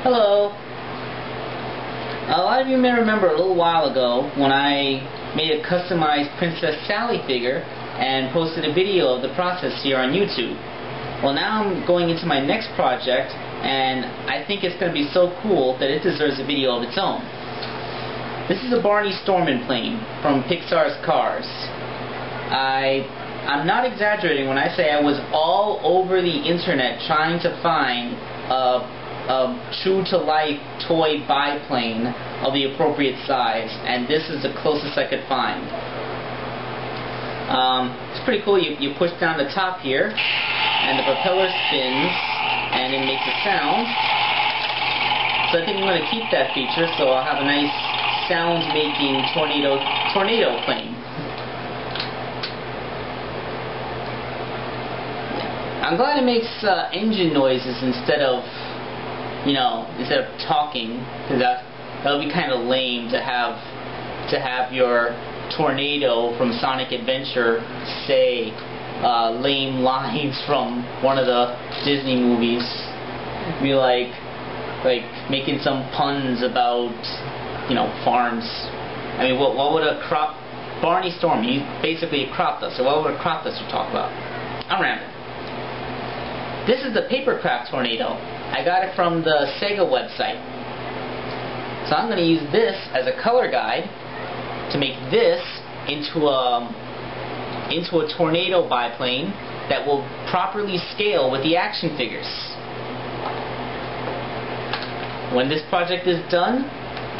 Hello. A lot of you may remember a little while ago when I made a customized Princess Sally figure and posted a video of the process here on YouTube. Well, now I'm going into my next project, and I think it's going to be so cool that it deserves a video of its own. This is a Barney Stormin plane from Pixar's Cars. I'm not exaggerating when I say I was all over the internet trying to find a true-to-life toy biplane of the appropriate size, and this is the closest I could find. It's pretty cool. You push down the top here, and the propeller spins, and it makes a sound. So I think I'm going to keep that feature, so I'll have a nice sound-making tornado plane. I'm glad it makes engine noises instead of talking, because that would be kind of lame to have your tornado from Sonic Adventure say lame lines from one of the Disney movies. Be like making some puns about farms. I mean, what would a Barney Stormin, he's basically a crop duster. What would a crop duster talk about? I'm rambling. This is the Papercraft tornado. I got it from the Sega website. So I'm going to use this as a color guide to make this into a tornado biplane that will properly scale with the action figures. When this project is done,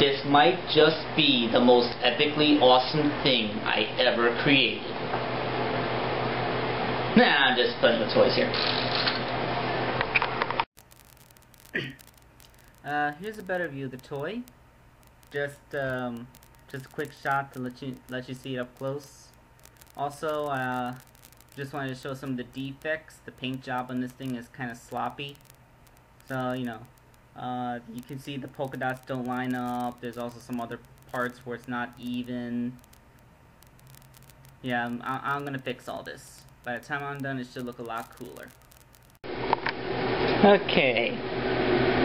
this might just be the most epically awesome thing I ever created. Nah, I'm just putting the toys here. Here's a better view of the toy. Just a quick shot to let you see it up close. Also, just wanted to show some of the defects. The paint job on this thing is kind of sloppy. So you can see the polka dots don't line up. There's also some other parts where it's not even. Yeah, I'm gonna fix all this. By the time I'm done, it should look a lot cooler. Okay.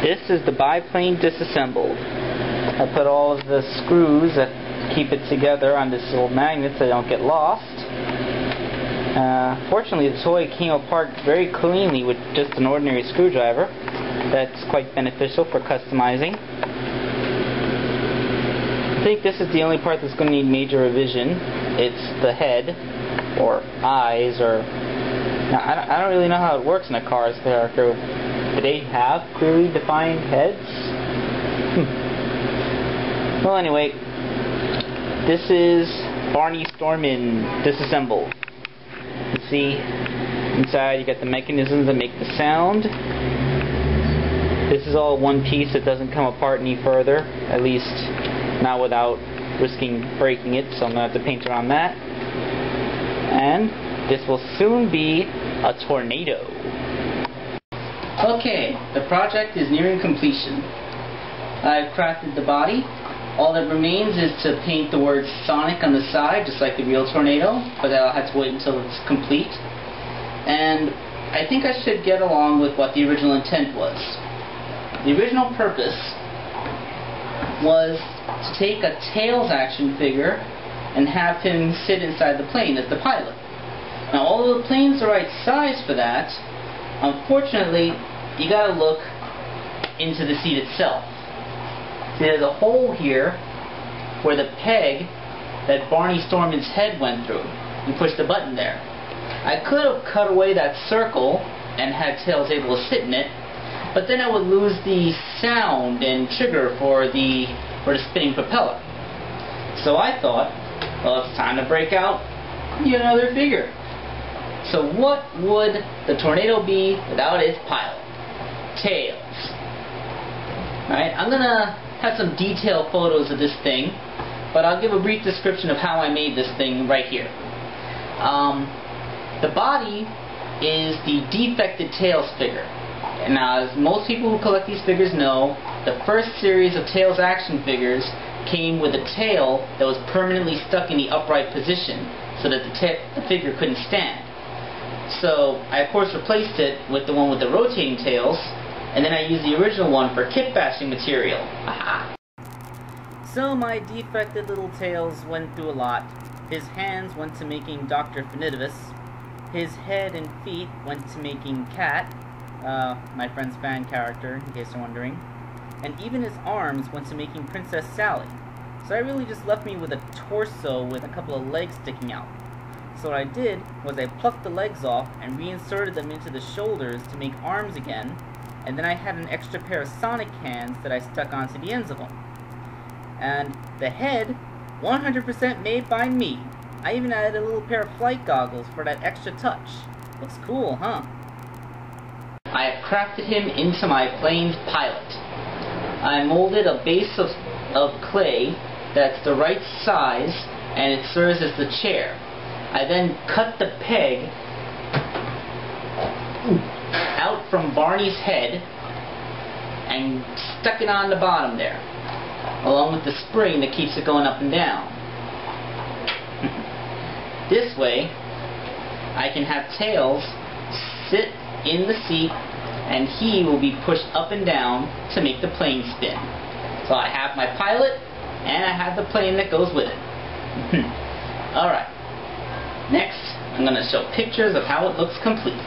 This is the biplane disassembled. I put all of the screws that keep it together on this little magnet so they don't get lost. Fortunately, the toy came apart very cleanly with just an ordinary screwdriver. That's quite beneficial for customizing. I think this is the only part that's going to need major revision. It's the head, or eyes, or... Now, I don't really know how it works in a Cars character. Do they have clearly defined heads? Well, anyway, this is Barney Stormin disassembled. You see, inside you got the mechanisms that make the sound. This is all one piece. It doesn't come apart any further, at least not without risking breaking it, so I'm going to have to paint around that. And this will soon be a tornado. Okay, the project is nearing completion. I've crafted the body. All that remains is to paint the word Sonic on the side, just like the real tornado, but I'll have to wait until it's complete. And I think I should get along with what the original intent was. The original purpose was to take a Tails action figure and have him sit inside the plane as the pilot. Now, although the plane's the right size for that, unfortunately, you gotta look into the seat itself. See, there's a hole here where the peg that Barney Stormin's head went through. You push the button there. I could have cut away that circle and had Tails able to sit in it, but then I would lose the sound and trigger for the spinning propeller. So I thought, well, it's time to break out another figure. So what would the tornado be without its pilot? Tails. Alright, I'm going to have some detailed photos of this thing, but I'll give a brief description of how I made this thing right here. The body is the defected Tails figure. And now, as most people who collect these figures know, the first series of Tails action figures came with a tail that was permanently stuck in the upright position so that the figure couldn't stand. So I of course replaced it with the one with the rotating tails, and then I use the original one for kit bashing material. Aha! So my defected little tails went through a lot. His hands went to making Dr. Finitivus. His head and feet went to making Cat, my friend's fan character, in case you're wondering. And even his arms went to making Princess Sally. So that really just left me with a torso with a couple of legs sticking out. So what I did was I plucked the legs off and reinserted them into the shoulders to make arms again, and then I had an extra pair of Sonic hands that I stuck onto the ends of them. And the head, 100% made by me. I even added a little pair of flight goggles for that extra touch. Looks cool, huh? I have crafted him into my plane's pilot. I molded a base of clay that's the right size, and it serves as the chair. I then cut the peg out from Barney's head and stuck it on the bottom there, along with the spring that keeps it going up and down. This way, I can have Tails sit in the seat and he will be pushed up and down to make the plane spin. So I have my pilot and I have the plane that goes with it. Alright, next I'm going to show pictures of how it looks complete.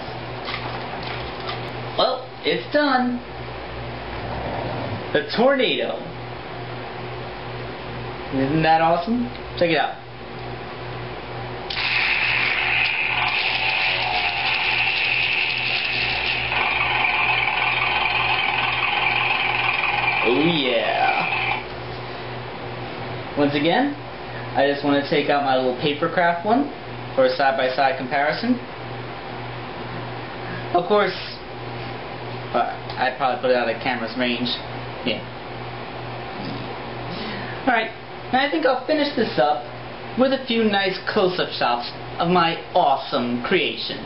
Well, it's done. The tornado. Isn't that awesome? Check it out. Oh yeah. Once again, I just want to take out my little paper craft one for a side-by-side comparison. Of course, I'd probably put it out of the camera's range. Yeah. Alright, now I think I'll finish this up with a few nice close-up shots of my awesome creation.